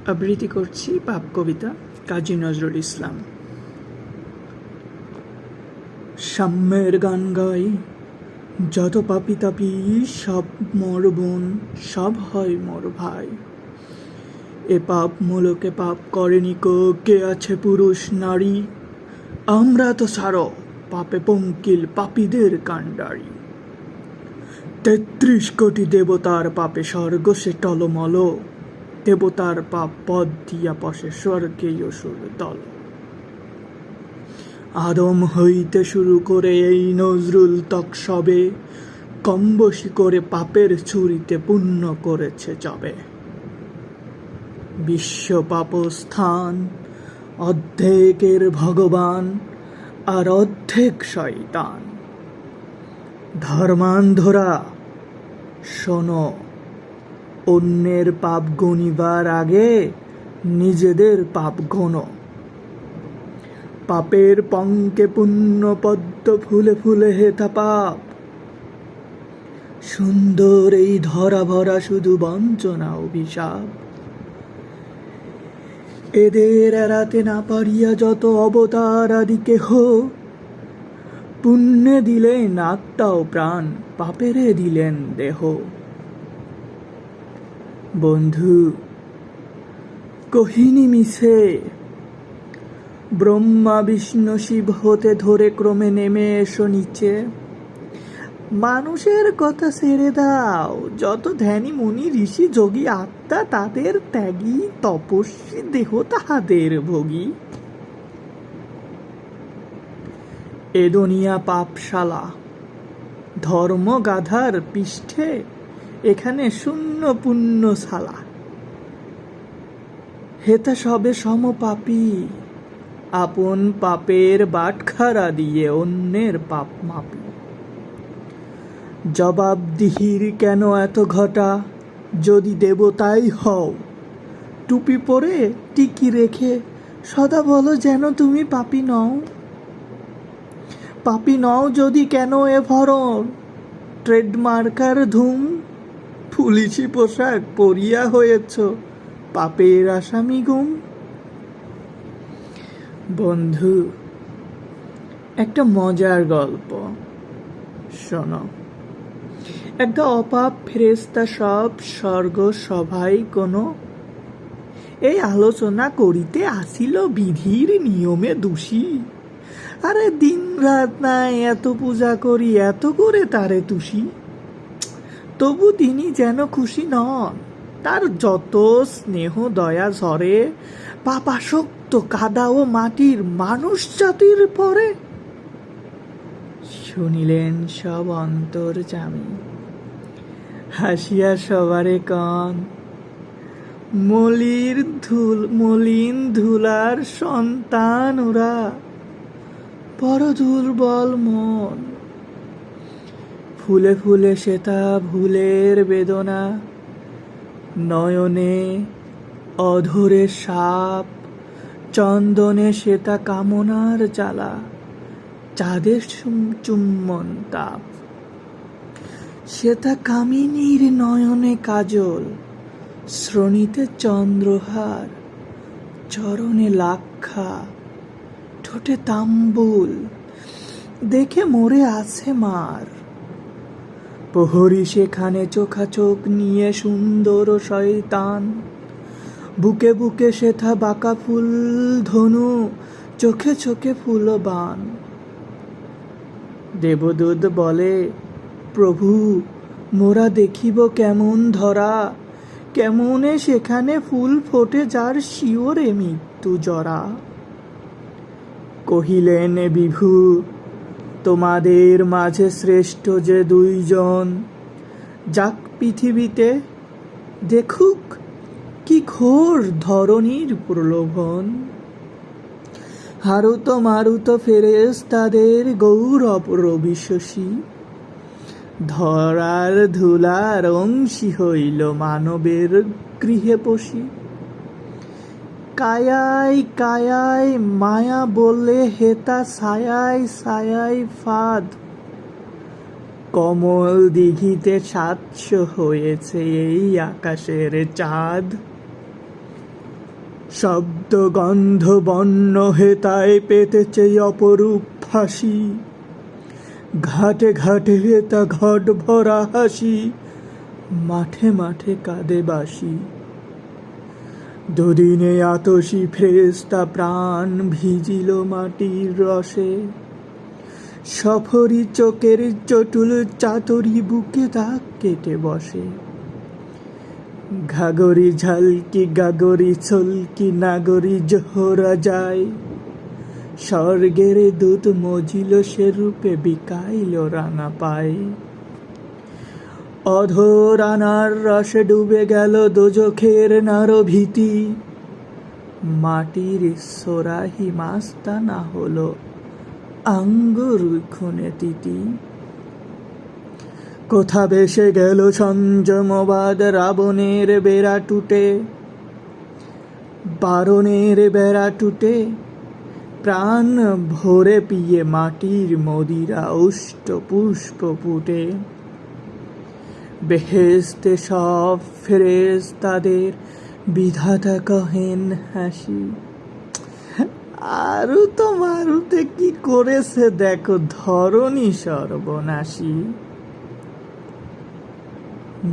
আবৃত্তি করছি পাপ কবিতা কাজী নজরুল ইসলাম। সাম্যের গান গাই, যত পাপি তাপি সব মোর বোন, সব হয় মোর ভাই। এ পাপ মূলকে পাপ করেনি কো, কে আছে পুরুষ নারী? আমরা তো সারো পাপে পঙ্কিল পাপীদের কাণ্ডারি। ৩৩ কোটি দেবতার পাপে স্বর্গ সে টলমল, দেবতার পাপ পদ দিয়া পশে স্বর্গেই অসুর দল। আদম হইতে শুরু করে এই নজরুল তক সবে, কমবশি করে পাপের ছুরিতে পুণ্য করেছে যবে। বিশ্ব পাপস্থান, অর্ধেকের ভগবান আর অর্ধেক শয়তান। ধর্মান্ধরা শোনো, অন্যের পাপ গণিবার আগে নিজেদের পাপ গোনো। পাপের পঙ্কে পুণ্য পদ্ম ফুলে ফুলে হেথা পাপ। সুন্দর এই ধরা ভরা শুধু বঞ্চনা অভিশাপ। এদের এড়াতে না পারিয়া যত অবতার আদি কেহ, পুণ্যে দিলেন আত্মা ও প্রাণ, পাপেরে দিলেন দেহ। বন্ধু কহিনি মিছে, ব্রহ্মা বিষ্ণু শিব হতে ধরে ক্রমে নেমে এসো নিচে। মানুষের কথা ছেড়ে দাও, যত ধ্যানী মুনি ঋষি যোগী আত্মা তাদের ত্যাগী, তপস্বী দেহ তাহাদের ভোগী। এ দুনিয়া পাপশালা, ধর্ম গাধার পৃষ্ঠে এখানে শূন্য পুণ্যশালা। হেতা সবে সমপাপী, আপন পাপের বাটখারা দিয়ে অন্যের পাপ মাপি। জবাবদিহির কেন এত ঘটা, যদি দেবতাই হও? টুপি পরে টিকি রেখে সদা বলো যেন তুমি পাপী নও। পাপী নও যদি কেন এ ভরণ, ট্রেডমার্কার ধুম, পুলিশি পোশাক পরিয়া হয়েছ পাপের আসামি গুম। বন্ধু একটা মজার গল্প শোনো। একটা অপাপ ফেরেশতা সব স্বর্গ সভায় কোনো এই আলোচনা করিতে আসিল বিধির নিয়মে দোষী। আরে দিন রাত নাই এত পূজা করি, এত করে তারে তুষি। তবু তিনি যেন খুশি নন, তার যত স্নেহ দয়া ঝরে পাপাসক্ত কাদা ও মাটির মানুষ জাতির পরে। শুনিলেন সব অন্তর্যামী, হাসিয়া সবারে কন, মলিন ধুলার সন্তান ওরা, বড় দুর্বল মন। ফুলে ফুলে সেতা ভুলের বেদনা, নয়নে অধরে সাপ, চন্দনে সেতা কামনার জ্বালা, চাঁদের চুম্বন তাপ। সেতা কামিনীর নয়নে কাজল, শ্রোণীতে চন্দ্রহার, চরণে লাক্ষা, ঠোঁটে তাম্বুল, দেখে মরে আছে মার। প্রহরী সেখানে চোখাচোখ নিয়ে সুন্দর শয়তান, বুকে বুকে সেথা বাঁকা ফুল ধনু, চোখে চোখে ফুলবান। দেবদূত বলে, প্রভু মোরা দেখিব কেমন ধরা, কেমনে সেখানে ফুল ফোটে যার শিওরে মৃত্যু জরা। কহিলেন বিভু, তোমাদের মাঝে শ্রেষ্ঠ যে দুইজন, যাক পৃথিবীতে দেখুক কি ঘোর ধরণীর প্রলোভন। হারুত মারুত ফেরেশতাদের গৌরব রবি শশী, ধরার ধুলার অংশী হইল মানবের গৃহে পশি। কায়ায় কায়ায় মায়া বলে হেতা ছায়ায় ছায়ায় ফাঁদ, কমল দিঘিতে স্বাচ্ছ হয়েছে এই আকাশের চাঁদ। শব্দ গন্ধ বর্ণ হেতায় পেতেছে অপরূপ ফাঁসি, ঘাটে ঘাটে হেতা ঘট ভরা হাসি, মাঠে মাঠে কাঁদে বাসি। দুদিনে আতসী ফেরেস্তা প্রাণ ভিজিল মাটির রসে, সফরি চোখের চটুল চাতুরি বুকে দাগ কেটে বসে। ঘাগরি ঝালকি গাগরি ছলকি নাগরি জোহরা যায়, স্বর্গের দূত মজিল সে রূপে বিকাইল রাঙা পায়। অধর আনার রসে ডুবে গেল দোজখের নারভীতি, মাটির সোরাহি মাস্তানা হলো আঙ্গুর খুনে তিতি। কোথা ভেসে গেল সংযমবাদ রাবণের বেড়া টুটে, বারণের বেড়া টুটে, প্রাণ ভরে পিয়ে মাটির মদিরা উষ্ট পুষ্প ফুটে। বেহেশতে সব ফেরেশতাদের বিধাতা কহেন হাসি, আরু তো মারুতে কি করেছে দেখো ধরণী সর্বনাশী।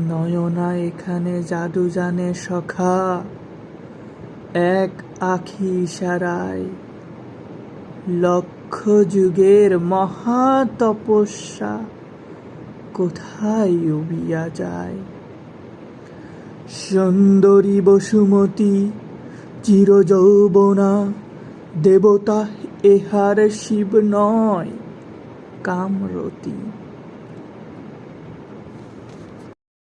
নয়না এখানে জাদু জানে সখা, এক আখি ইশারায় লক্ষ যুগের মহা তপস্যা কোথায় উবিয়া যায়। সুন্দরী বসুমতী চিরযৌবনা, দেবতা এহার শিব নয় কামরতী।